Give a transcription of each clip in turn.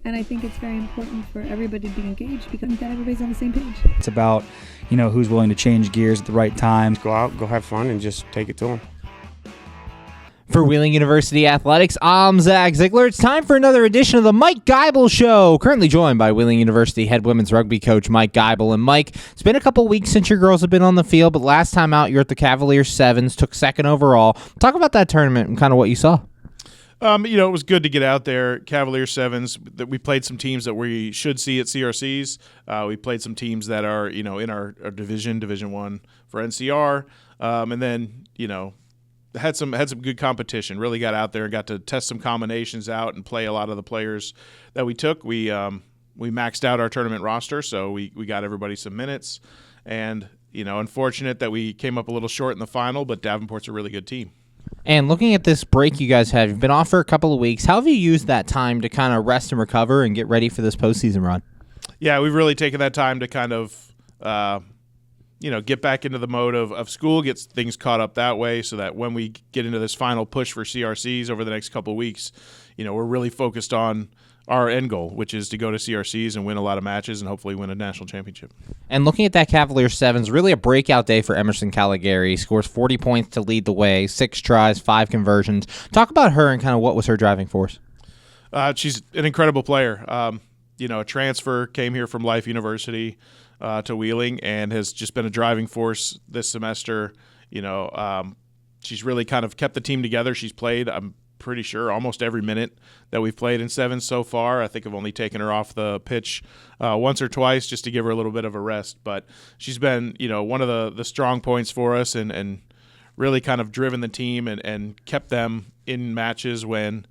And I think it's very important for everybody to be engaged because that everybody's on the same page. It's about, who's willing to change gears at the right time. Go out, go have fun, and just take it to them. For Wheeling University Athletics, I'm Zach Ziegler. It's time for another edition of the Mike Geibel Show. Currently joined by Wheeling University head women's rugby coach Mike Geibel. And Mike, it's been a couple weeks since your girls have been on the field, but last time out you're at the Cavalier 7's, took second overall. Talk about that tournament and kind of what you saw. It was good to get out there. Cavalier 7's, that we played some teams that we should see at CRCs. We played some teams that are, in our Division 1 for NCR. And then, had some good competition. Really got out there and got to test some combinations out and play a lot of the players that we took. We maxed out our tournament roster, so we got everybody some minutes. And, unfortunate that we came up a little short in the final, but Davenport's a really good team. And looking at this break you guys have, you've been off for a couple of weeks. How have you used that time to kind of rest and recover and get ready for this postseason run? Yeah, we've really taken that time to kind of, get back into the mode of school, get things caught up that way so that when we get into this final push for CRCs over the next couple of weeks, we're really focused on our end goal, which is to go to CRCs and win a lot of matches and hopefully win a national championship. And looking at that Cavalier 7's, really a breakout day for Emerson Cavalier. He scores 40 points to lead the way, 6 tries, 5 conversions. Talk about her and kind of what was her driving force. She's an incredible player. A transfer, came here from Life University to Wheeling and has just been a driving force this semester. She's really kind of kept the team together. She's played, I'm pretty sure, almost every minute that we've played in 7's so far. I think I've only taken her off the pitch once or twice just to give her a little bit of a rest. But she's been, one of the strong points for us and really kind of driven the team and kept them in matches when,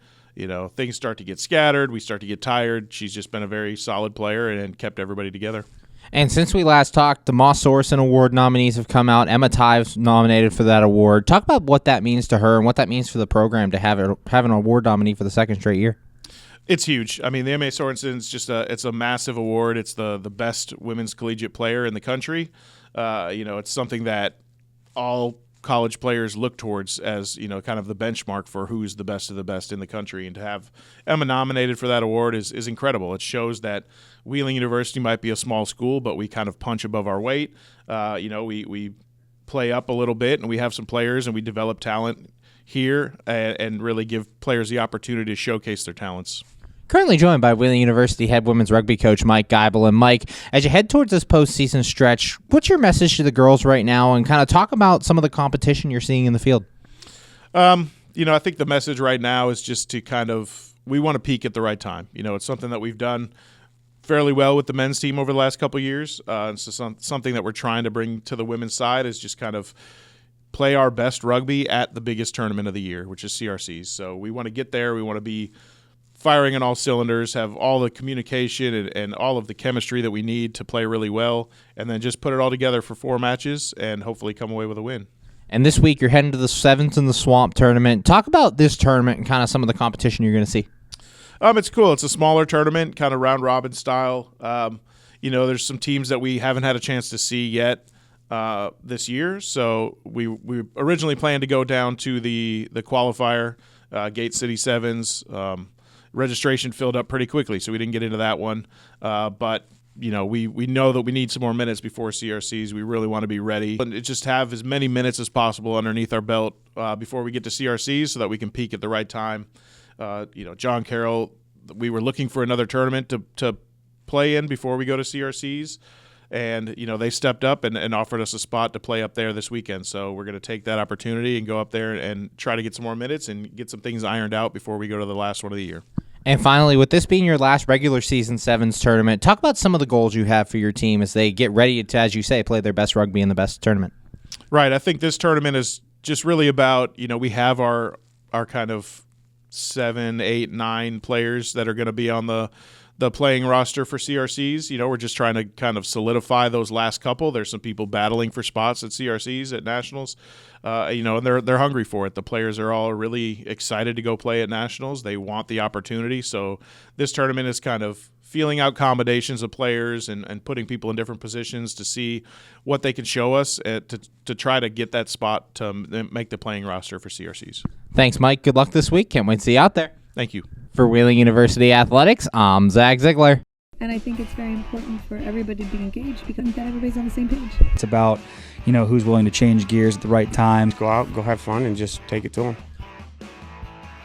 things start to get scattered, we start to get tired. She's just been a very solid player and kept everybody together. And since we last talked, the Moss Sorensen Award nominees have come out. Emma Tives nominated for that award. Talk about what that means to her and what that means for the program to have an award nominee for the second straight year. It's huge. I mean, the M.A. Sorensen's just it's a massive award. It's the best women's collegiate player in the country. It's something that all college players look towards as, kind of the benchmark for who's the best of the best in the country. And to have Emma nominated for that award is incredible. It shows that Wheeling University might be a small school, but we kind of punch above our weight. We play up a little bit, and we have some players, and we develop talent here and really give players the opportunity to showcase their talents. Currently joined by Wheeling University head women's rugby coach Mike Geibel. And Mike, as you head towards this postseason stretch, what's your message to the girls right now and kind of talk about some of the competition you're seeing in the field? I think the message right now is just to we want to peak at the right time. It's something that we've done fairly well with the men's team over the last couple of years. So something that we're trying to bring to the women's side is just kind of play our best rugby at the biggest tournament of the year, which is CRCs. So we want to get there. We want to be firing on all cylinders, have all the communication and all of the chemistry that we need to play really well, and then just put it all together for 4 matches and hopefully come away with a win. And this week you're heading to the 7's in the Swamp tournament. Talk about this tournament and kind of some of the competition you're going to see. It's cool. It's a smaller tournament, kind of round-robin style. There's some teams that we haven't had a chance to see yet this year. So we originally planned to go down to the qualifier, Gate City 7's. Registration filled up pretty quickly, so we didn't get into that one. But we know that we need some more minutes before CRCs. We really want to be ready and just have as many minutes as possible underneath our belt before we get to CRCs so that we can peak at the right time. John Carroll, we were looking for another tournament to play in before we go to CRCs. And, they stepped up and offered us a spot to play up there this weekend. So we're going to take that opportunity and go up there and try to get some more minutes and get some things ironed out before we go to the last one of the year. And finally, with this being your last regular season 7's tournament, talk about some of the goals you have for your team as they get ready to, as you say, play their best rugby in the best tournament. Right. I think this tournament is just really about, we have our kind of 7, 8, 9 players that are going to be on the playing roster for CRCs. We're just trying to kind of solidify those last couple. There's some people battling for spots at CRCs, at Nationals, and they're hungry for it. The players are all really excited to go play at Nationals. They want the opportunity. So this tournament is kind of feeling out combinations of players and putting people in different positions to see what they can show us to try to get that spot to make the playing roster for CRCs. Thanks, Mike. Good luck this week. Can't wait to see you out there. Thank you. For Wheeling University Athletics, I'm Zach Ziegler. And I think it's very important for everybody to be engaged because that everybody's on the same page. It's about, who's willing to change gears at the right time. Go out, go have fun, and just take it to them.